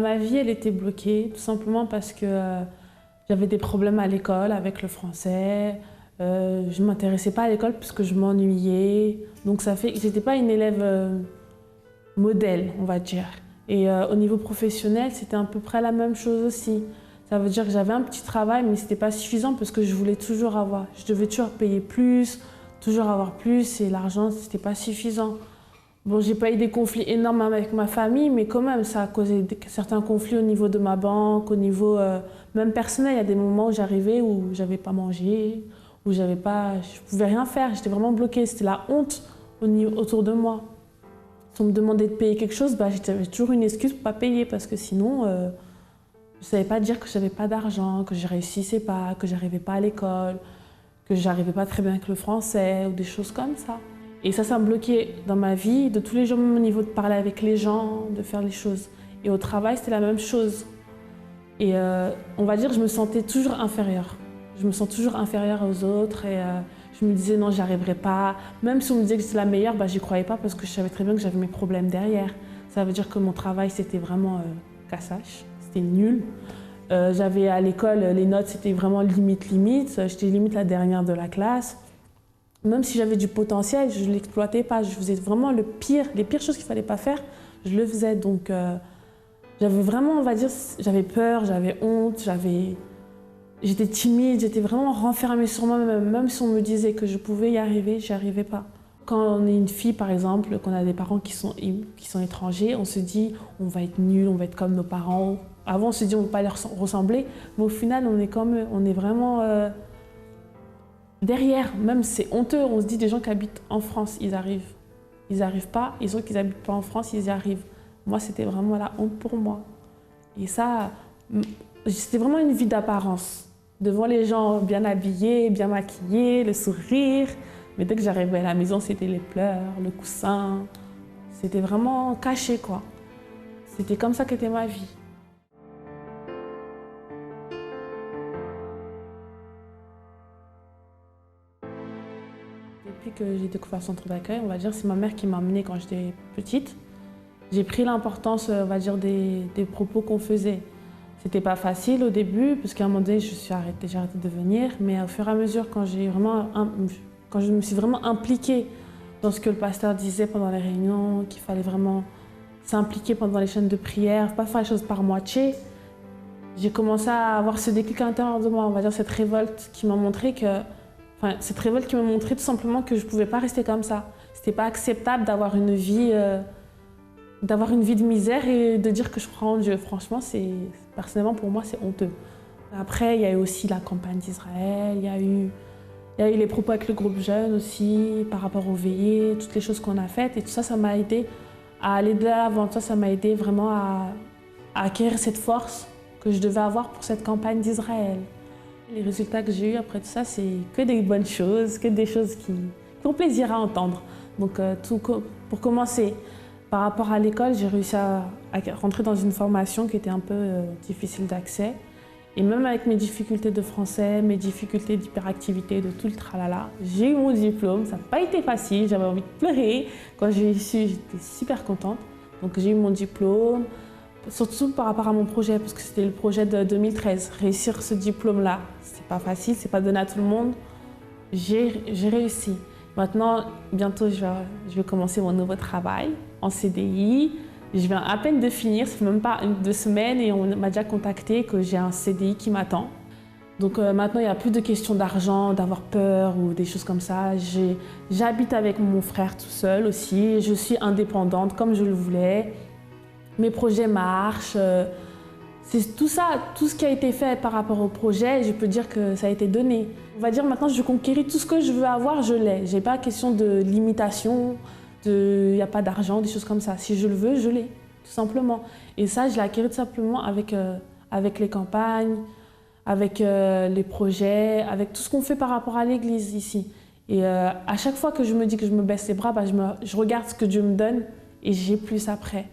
Ma vie, elle était bloquée, tout simplement parce que j'avais des problèmes à l'école avec le français. Je ne m'intéressais pas à l'école parce que je m'ennuyais. Donc ça fait que j'étais pas une élève modèle, on va dire. Et au niveau professionnel, c'était à peu près la même chose aussi. Ça veut dire que j'avais un petit travail, mais c'était pas suffisant parce que je voulais toujours avoir. Je devais toujours payer plus, toujours avoir plus, et l'argent, c'était pas suffisant. Bon, j'ai pas eu des conflits énormes avec ma famille, mais quand même, ça a causé certains conflits au niveau de ma banque, au niveau même personnel. Il y a des moments où j'arrivais où j'avais pas mangé, où je pouvais rien faire. J'étais vraiment bloquée. C'était la honte autour de moi. Si on me demandait de payer quelque chose, j'avais toujours une excuse pour pas payer parce que sinon, je savais pas dire que j'avais pas d'argent, que je réussissais pas, que j'arrivais pas à l'école, que j'arrivais pas très bien avec le français ou des choses comme ça. Et ça me bloquait dans ma vie, de tous les jours, même au niveau de parler avec les gens, de faire les choses. Et au travail, c'était la même chose. Et on va dire que je me sentais toujours inférieure. Je me sens toujours inférieure aux autres et je me disais non, j'y arriverai pas. Même si on me disait que j'étais la meilleure, j'y croyais pas parce que je savais très bien que j'avais mes problèmes derrière. Ça veut dire que mon travail, c'était vraiment cassache, c'était nul. J'avais à l'école, les notes, c'était vraiment limite. J'étais limite la dernière de la classe. Même si j'avais du potentiel, je ne l'exploitais pas. Je faisais vraiment les pires choses qu'il ne fallait pas faire, je le faisais. Donc j'avais vraiment, on va dire, j'avais peur, j'avais honte, j'étais timide, j'étais vraiment renfermée sur moi-même. Même si on me disait que je pouvais y arriver, j'y arrivais pas. Quand on est une fille, par exemple, qu'on a des parents qui sont étrangers, on se dit on va être nul, on va être comme nos parents. Avant, on se dit on ne veut pas leur ressembler, mais au final, on est comme eux. On est vraiment... derrière, même c'est honteux, on se dit des gens qui habitent en France, ils arrivent. Ils n'arrivent pas, et ceux qui n'habitent pas en France, ils y arrivent. Moi, c'était vraiment la honte pour moi. Et ça, c'était vraiment une vie d'apparence. Devant les gens bien habillés, bien maquillés, le sourire. Mais dès que j'arrivais à la maison, c'était les pleurs, le coussin. C'était vraiment caché, quoi. C'était comme ça qu'était ma vie. Depuis que j'ai découvert le centre d'accueil, on va dire, c'est ma mère qui m'a emmenée quand j'étais petite. J'ai pris l'importance, on va dire, des propos qu'on faisait. C'était pas facile au début, parce qu'à un moment donné, j'ai arrêté de venir, mais au fur et à mesure, quand je me suis vraiment impliquée dans ce que le pasteur disait pendant les réunions, qu'il fallait vraiment s'impliquer pendant les chaînes de prière, pas faire les choses par moitié, j'ai commencé à avoir ce déclic à l'intérieur de moi, on va dire, cette révolte qui m'a montré tout simplement que je ne pouvais pas rester comme ça. C'était pas acceptable d'avoir une vie de misère et de dire que je crois en Dieu. Franchement, personnellement pour moi, c'est honteux. Après, il y a eu aussi la campagne d'Israël, il y a eu les propos avec le groupe jeune aussi, par rapport aux veillées, toutes les choses qu'on a faites. Et tout ça, ça m'a aidé à aller de l'avant. Ça m'a aidé vraiment à acquérir cette force que je devais avoir pour cette campagne d'Israël. Les résultats que j'ai eus après tout ça, c'est que des bonnes choses, que des choses qui font plaisir à entendre. Donc pour commencer, par rapport à l'école, j'ai réussi à rentrer dans une formation qui était un peu difficile d'accès. Et même avec mes difficultés de français, mes difficultés d'hyperactivité, de tout le tralala, j'ai eu mon diplôme. Ça n'a pas été facile, j'avais envie de pleurer. Quand j'ai su, j'étais super contente. Donc j'ai eu mon diplôme. Surtout par rapport à mon projet, parce que c'était le projet de 2013. Réussir ce diplôme-là, c'est pas facile, c'est pas donné à tout le monde. J'ai réussi. Maintenant, bientôt, je vais commencer mon nouveau travail en CDI. Je viens à peine de finir, ça fait même pas 2 semaines et on m'a déjà contacté que j'ai un CDI qui m'attend. Donc maintenant, il n'y a plus de questions d'argent, d'avoir peur ou des choses comme ça. J'habite avec mon frère tout seul aussi. Je suis indépendante comme je le voulais. Mes projets marchent, c'est tout ça, tout ce qui a été fait par rapport au projet, je peux dire que ça a été donné. On va dire maintenant, je conquéris tout ce que je veux avoir, je l'ai. J'ai pas question de limitation, il n'y a pas d'argent, des choses comme ça. Si je le veux, je l'ai, tout simplement. Et ça, je l'ai acquis tout simplement avec les campagnes, avec les projets, avec tout ce qu'on fait par rapport à l'église ici. Et à chaque fois que je me dis que je me baisse les bras, je regarde ce que Dieu me donne et j'ai plus après.